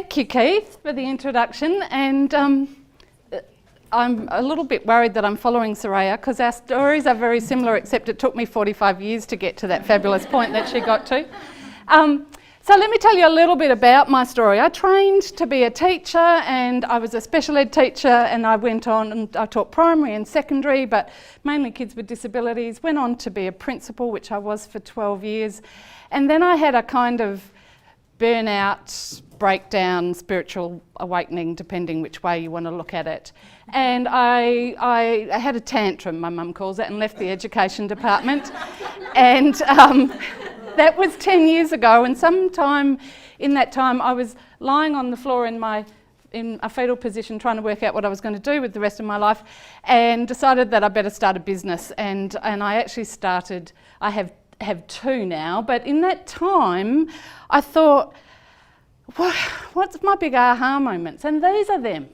thank you, Keith, for the introduction. And I'm a little bit worried that I'm following Soraya because our stories are very similar, except it took me 45 years to get to that fabulous point that she got to. So let me tell you a little bit about my story. I trained to be a teacher, and I was a special ed teacher, and I went on and I taught primary and secondary, but mainly kids with disabilities. Went on to be a principal, which I was for 12 years. And then I had a kind of burnout, breakdown, spiritual awakening, depending which way you want to look at it. And I had a tantrum, my mum calls it, and left the education department. And that was 10 years ago, and sometime in that time I was lying on the floor in a fetal position trying to work out what I was going to do with the rest of my life, and decided that I better start a business. And I actually started, I have two now, but in that time I thought, what's my big aha moments? And these are them.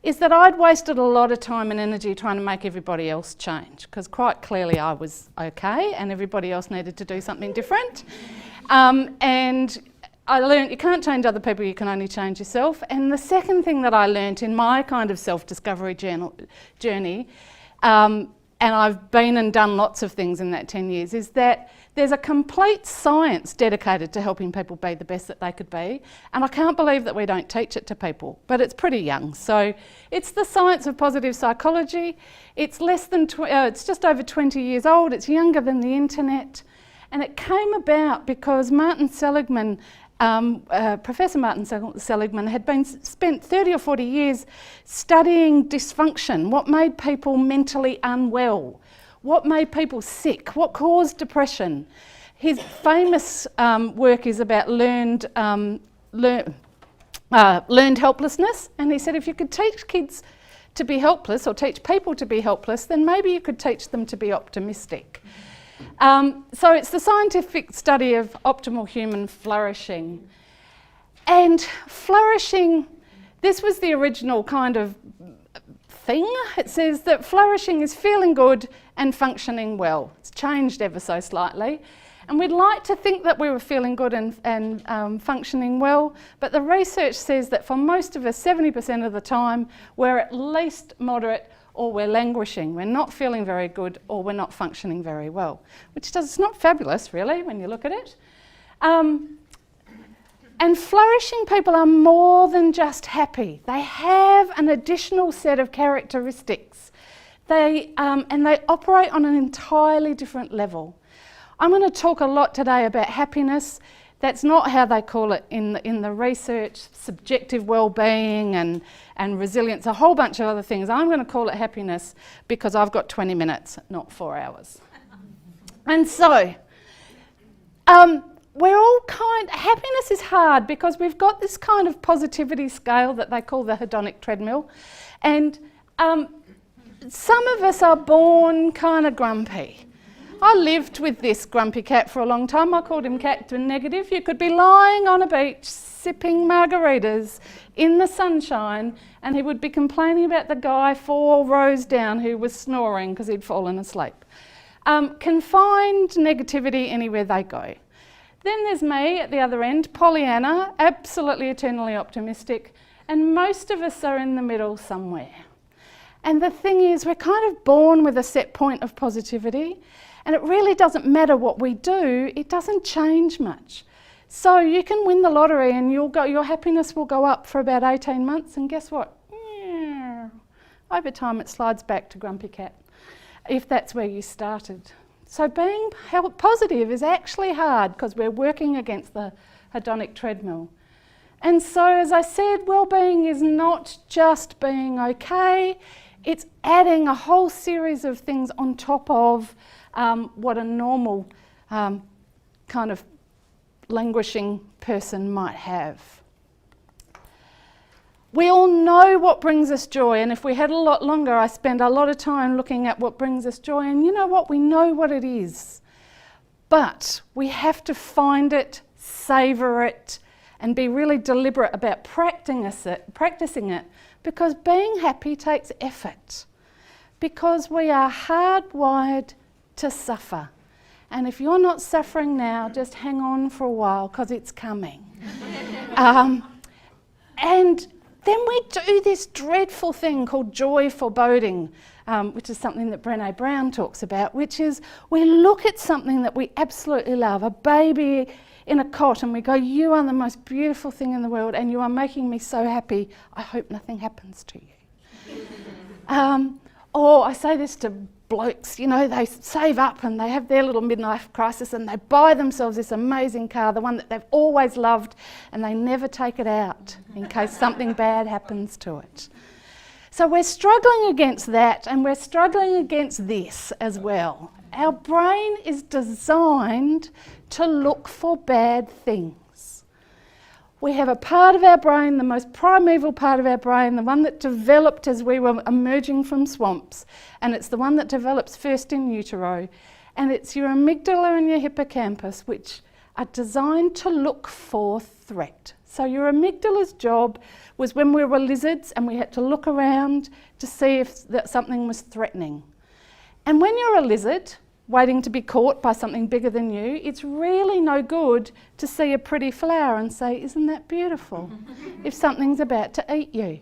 Is that I'd wasted a lot of time and energy trying to make everybody else change, because quite clearly I was okay and everybody else needed to do something different. And I learned you can't change other people, you can only change yourself. And the second thing that I learnt in my kind of self-discovery journey, and I've been and done lots of things in that 10 years, is that there's a complete science dedicated to helping people be the best that they could be, and I can't believe that we don't teach it to people, but it's pretty young. So it's the science of positive psychology. It's it's just over 20 years old. It's younger than the internet, and it came about because Martin Seligman, Professor Martin Seligman had spent 30 or 40 years studying dysfunction, what made people mentally unwell, what made people sick, what caused depression. His famous work is about learned helplessness, and he said if you could teach kids to be helpless or teach people to be helpless, then maybe you could teach them to be optimistic. So it's the scientific study of optimal human flourishing. And flourishing, this was the original kind of thing. It says that flourishing is feeling good and functioning well. It's changed ever so slightly. And we'd like to think that we were feeling good and functioning well, but the research says that for most of us, 70% of the time, we're at least moderate or we're languishing. We're not feeling very good or we're not functioning very well, it's not fabulous really when you look at it. And flourishing people are more than just happy. They have an additional set of characteristics. And they operate on an entirely different level. I'm going to talk a lot today about happiness. That's not how they call it in the research, subjective well-being and resilience, a whole bunch of other things. I'm going to call it happiness because I've got 20 minutes, not 4 hours. And so, happiness is hard because we've got this kind of positivity scale that they call the hedonic treadmill. And some of us are born kind of grumpy. I lived with this grumpy cat for a long time. I called him Captain Negative. You could be lying on a beach sipping margaritas in the sunshine and he would be complaining about the guy 4 rows down who was snoring because he'd fallen asleep. Can find negativity anywhere they go. Then there's me at the other end, Pollyanna, absolutely eternally optimistic, and most of us are in the middle somewhere. And the thing is, we're kind of born with a set point of positivity, and it really doesn't matter what we do, it doesn't change much. So you can win the lottery and your happiness will go up for about 18 months, and guess what? Over time it slides back to grumpy cat, if that's where you started. So being positive is actually hard because we're working against the hedonic treadmill. And so, as I said, well-being is not just being okay, it's adding a whole series of things on top of what a normal kind of languishing person might have. We all know what brings us joy, and if we had a lot longer, I spend a lot of time looking at what brings us joy, and you know what? We know what it is. But we have to find it, savour it, and be really deliberate about practicing it, because being happy takes effort. Because we are hardwired to suffer. And if you're not suffering now, just hang on for a while, because it's coming. And then we do this dreadful thing called joy foreboding, which is something that Brené Brown talks about, which is we look at something that we absolutely love, a baby in a cot, and we go, you are the most beautiful thing in the world and you are making me so happy. I hope nothing happens to you. Or I say this to blokes, you know, they save up and they have their little midlife crisis and they buy themselves this amazing car, the one that they've always loved, and they never take it out in case something bad happens to it. So we're struggling against that, and we're struggling against this as well. Our brain is designed to look for bad things. We have a part of our brain, the most primeval part of our brain, the one that developed as we were emerging from swamps, and it's the one that develops first in utero, and it's your amygdala and your hippocampus, which are designed to look for threat. So your amygdala's job was when we were lizards and we had to look around to see if something was threatening. And when you're a lizard, waiting to be caught by something bigger than you, it's really no good to see a pretty flower and say, isn't that beautiful, if something's about to eat you.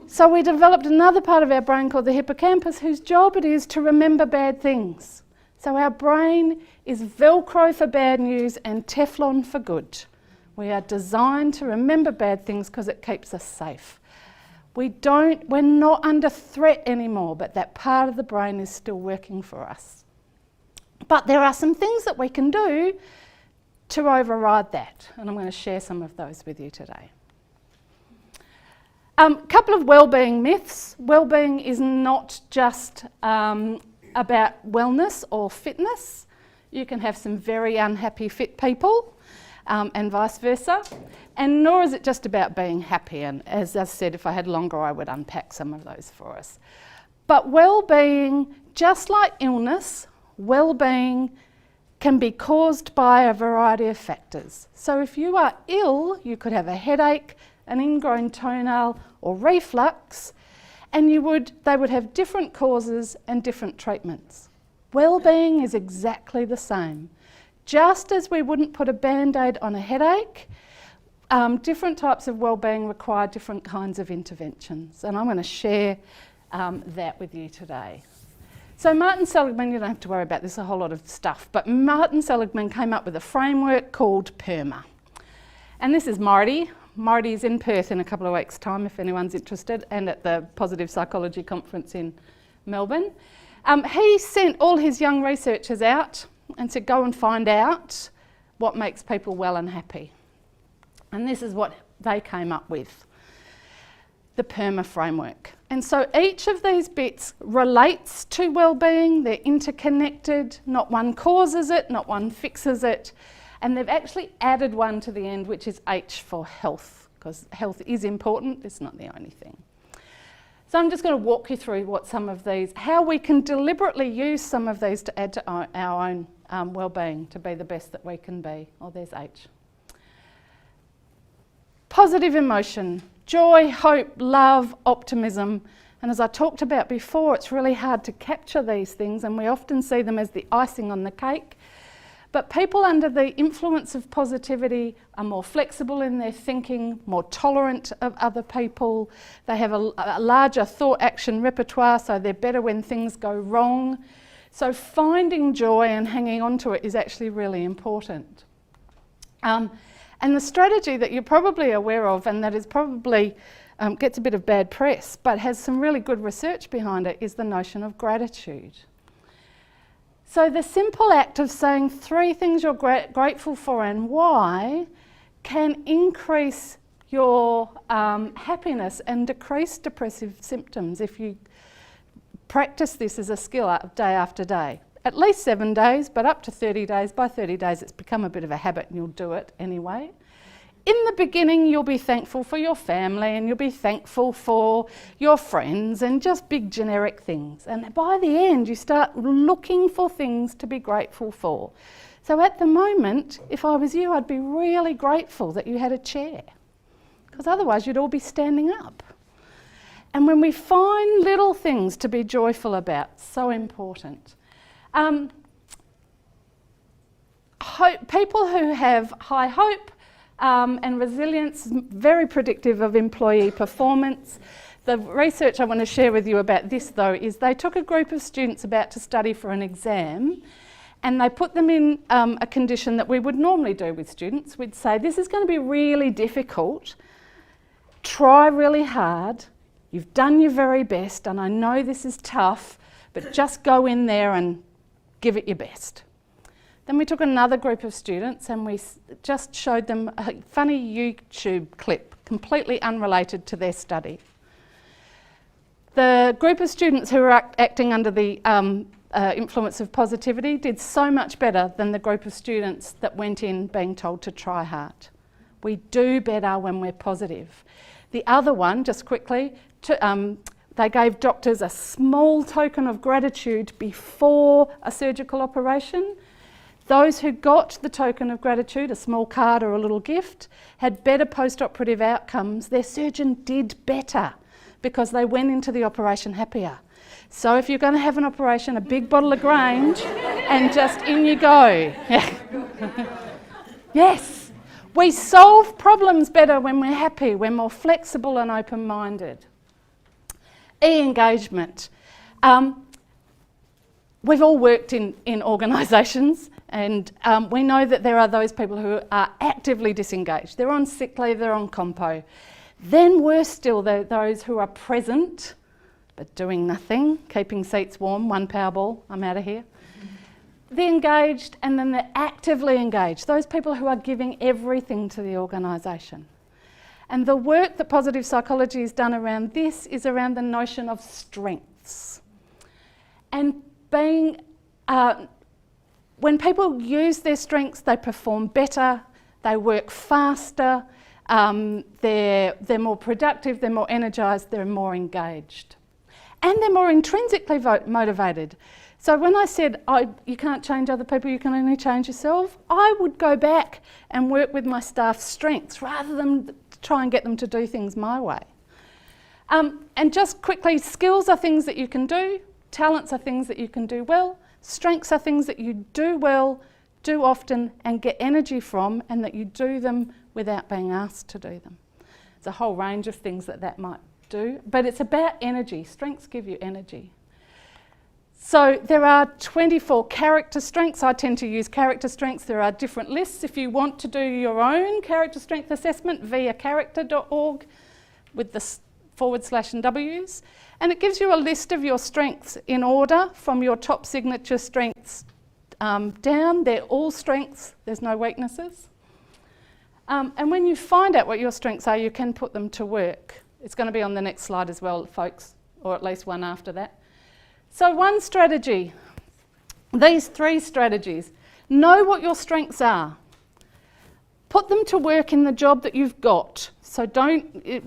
So we developed another part of our brain called the hippocampus, whose job it is to remember bad things. So our brain is Velcro for bad news and Teflon for good. We are designed to remember bad things because it keeps us safe. We're not under threat anymore, but that part of the brain is still working for us. But there are some things that we can do to override that, and I'm going to share some of those with you today. A couple of wellbeing myths. Wellbeing is not just about wellness or fitness. You can have some very unhappy fit people, and vice versa. And nor is it just about being happy. And as I said, if I had longer, I would unpack some of those for us. But well-being, just like illness, well-being can be caused by a variety of factors. So if you are ill, you could have a headache, an ingrown toenail, or reflux, and they would have different causes and different treatments. Well-being is exactly the same. Just as we wouldn't put a band-aid on a headache, different types of well-being require different kinds of interventions, and I'm going to share that with you today. So Martin Seligman, you don't have to worry about this, a whole lot of stuff, but Martin Seligman came up with a framework called PERMA. And this is Marty. Marty's in Perth in a couple of weeks' time, if anyone's interested, and at the Positive Psychology Conference in Melbourne. He sent all his young researchers out and said, go and find out what makes people well and happy. And this is what they came up with, the PERMA framework. And so each of these bits relates to well-being, they're interconnected, not one causes it, not one fixes it, and they've actually added one to the end, which is H for health, because health is important, it's not the only thing. So I'm just going to walk you through what some of these, how we can deliberately use some of these to add to our own well-being to be the best that we can be. Oh, there's H. Positive emotion. Joy, hope, love, optimism. And as I talked about before, it's really hard to capture these things and we often see them as the icing on the cake. But people under the influence of positivity are more flexible in their thinking, more tolerant of other people. They have a larger thought-action repertoire, so they're better when things go wrong. So finding joy and hanging on to it is actually really important. And the strategy that you're probably aware of, and that is probably gets a bit of bad press, but has some really good research behind it, is the notion of gratitude. So the simple act of saying 3 things you're grateful for and why can increase your happiness and decrease depressive symptoms if you practice this as a skill day after day. At least 7 days, but up to 30 days. By 30 days, it's become a bit of a habit and you'll do it anyway. In the beginning, you'll be thankful for your family and you'll be thankful for your friends and just big generic things. And by the end, you start looking for things to be grateful for. So at the moment, if I was you, I'd be really grateful that you had a chair, because otherwise you'd all be standing up. And when we find little things to be joyful about, so important. People who have high hope, And resilience is very predictive of employee performance. The research I want to share with you about this, though, is they took a group of students about to study for an exam, and they put them in a condition that we would normally do with students. We'd say, this is going to be really difficult. Try really hard. You've done your very best, and I know this is tough, but just go in there and give it your best. Then we took another group of students and we just showed them a funny YouTube clip, completely unrelated to their study. The group of students who were acting under the influence of positivity did so much better than the group of students that went in being told to try hard. We do better when we're positive. The other one, just quickly, they gave doctors a small token of gratitude before a surgical operation. Those who got the token of gratitude, a small card or a little gift, had better post-operative outcomes. Their surgeon did better because they went into the operation happier. So if you're going to have an operation, a big bottle of Grange and just in you go. Yes, we solve problems better when we're happy, we're more flexible and open-minded. E-engagement. We've all worked in organisations, and we know that there are those people who are actively disengaged. They're on sick leave, they're on compo. Then worse still, those who are present but doing nothing, keeping seats warm, one Powerball, I'm out of here. The engaged, and then the actively engaged, those people who are giving everything to the organisation. And the work that positive psychology has done around this is around the notion of strengths. And being, when people use their strengths, they perform better, they work faster, they're more productive, they're more energised, they're more engaged. And they're more intrinsically motivated. So when I said, you can't change other people, you can only change yourself, I would go back and work with my staff's strengths rather than try and get them to do things my way. And just quickly, skills are things that you can do, talents are things that you can do well, strengths are things that you do well, do often and get energy from, and that you do them without being asked to do them. There's a whole range of things that might do, but it's about energy. Strengths give you energy. So there are 24 character strengths. I tend to use character strengths. There are different lists. If you want to do your own character strength assessment via character.org with the / and W's, and it gives you a list of your strengths in order from your top signature strengths down. They're all strengths, there's no weaknesses. And when you find out what your strengths are, you can put them to work. It's going to be on the next slide as well, folks, or at least one after that. So one strategy, these 3 strategies. Know what your strengths are. Put them to work in the job that you've got. So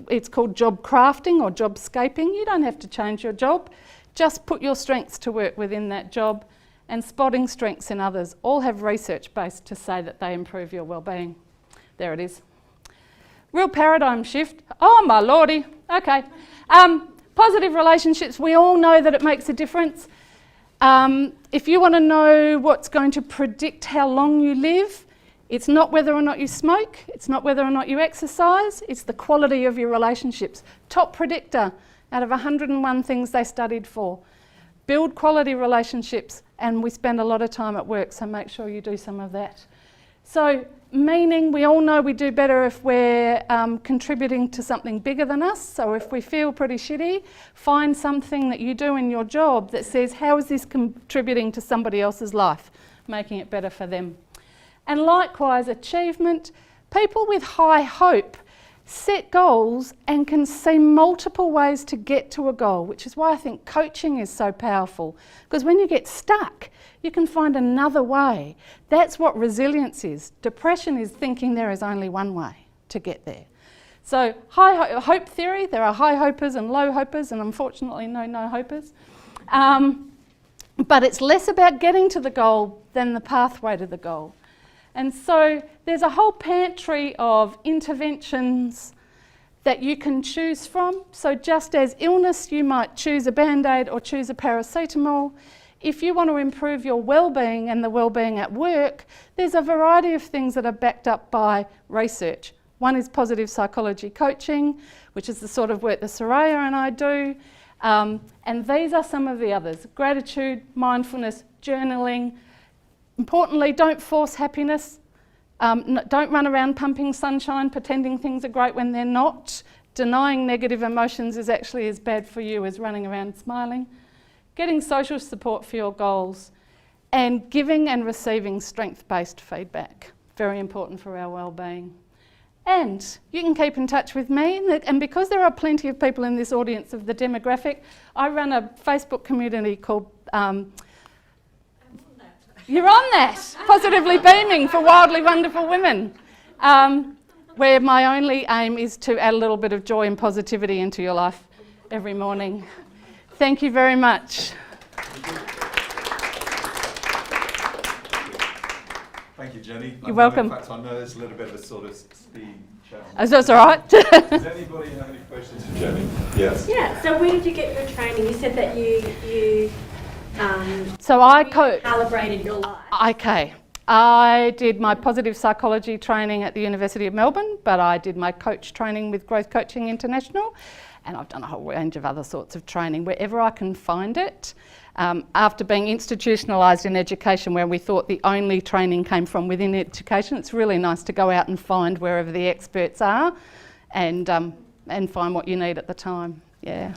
it's called job crafting or job scaping. You don't have to change your job. Just put your strengths to work within that job, and spotting strengths in others. All have research based to say that they improve your well-being. There it is. Real paradigm shift. Oh my lordy. Okay. Positive relationships, we all know that it makes a difference. If you want to know what's going to predict how long you live, it's not whether or not you smoke, it's not whether or not you exercise, it's the quality of your relationships. Top predictor out of 101 things they studied for. Build quality relationships, and we spend a lot of time at work, so make sure you do some of that. So meaning, we all know we do better if we're contributing to something bigger than us. So if we feel pretty shitty, find something that you do in your job that says, how is this contributing to somebody else's life, making it better for them? And likewise, achievement. People with high hope set goals and can see multiple ways to get to a goal, which is why I think coaching is so powerful. Because when you get stuck, you can find another way. That's what resilience is. Depression is thinking there is only one way to get there. So high hope theory, there are high hopers and low hopers, and unfortunately no hopers. But it's less about getting to the goal than the pathway to the goal. And so there's a whole pantry of interventions that you can choose from. So just as illness, you might choose a Band-Aid or choose a paracetamol. if you want to improve your well-being and the well-being at work, there's a variety of things that are backed up by research. One is positive psychology coaching, which is the sort of work that Soraya and I do. And these are some of the others: gratitude, mindfulness, journaling. Importantly, don't force happiness. Don't run around pumping sunshine, pretending things are great when they're not. Denying negative emotions is actually as bad for you as running around smiling. Getting social support for your goals, and giving and receiving strength-based feedback. Very important for our well-being. And you can keep in touch with me, and because there are plenty of people in this audience of the demographic, I run a Facebook community called You're on that! Positively Beaming for Wildly Wonderful Women, where my only aim is to add a little bit of joy and positivity into your life every morning. Thank you very much. Thank you, Jenny. You're welcome. In fact, I know there's a little bit of a sort of speed challenge. Oh, that's all right. Does anybody have any questions for Jenny? Yes. Yeah, so where did you get your training? You said that you So I coach. calibrated your life. Okay. I did my positive psychology training at the University of Melbourne, but I did my coach training with Growth Coaching International, and I've done a whole range of other sorts of training wherever I can find it. After being institutionalised in education, where we thought the only training came from within education, it's really nice to go out and find wherever the experts are and find what you need at the time. Yeah.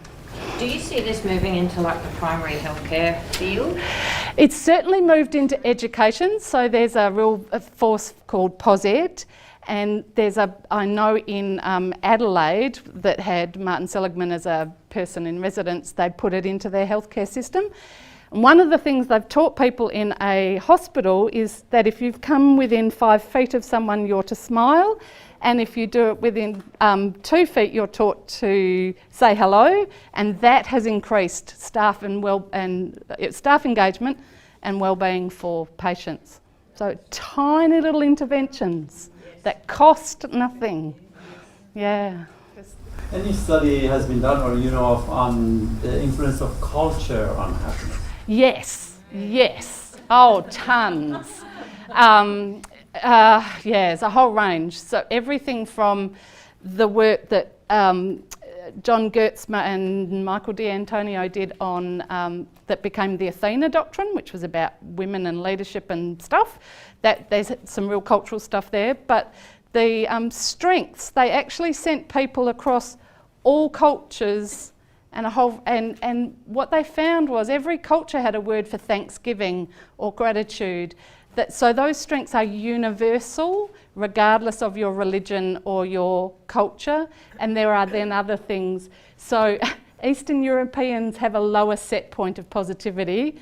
Do you see this moving into like the primary healthcare field? It's certainly moved into education, so there's a real force called PosEd, and I know in Adelaide that had Martin Seligman as a person in residence, they put it into their healthcare system. And one of the things they've taught people in a hospital is that if you've come within 5 feet of someone, you're to smile. And if you do it within 2 feet, you're taught to say hello, and that has increased staff staff engagement and well-being for patients. So tiny little interventions that cost nothing. Yeah. Any study has been done, or you know of, on the influence of culture on happiness? Yes. Oh, tons. Yeah, there's a whole range. So everything from the work that John Gertzma and Michael D'Antonio did on that became the Athena doctrine, which was about women and leadership and stuff. That there's some real cultural stuff there. But the strengths, they actually sent people across all cultures and what they found was every culture had a word for thanksgiving or gratitude. So those strengths are universal, regardless of your religion or your culture, and there are then other things. So Eastern Europeans have a lower set point of positivity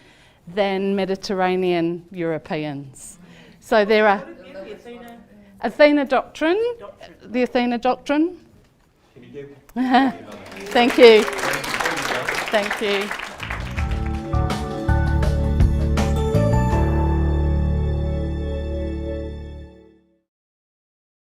than Mediterranean Europeans. So there are Athena doctrine, the Athena doctrine. Can you give? Thank you. Thank you.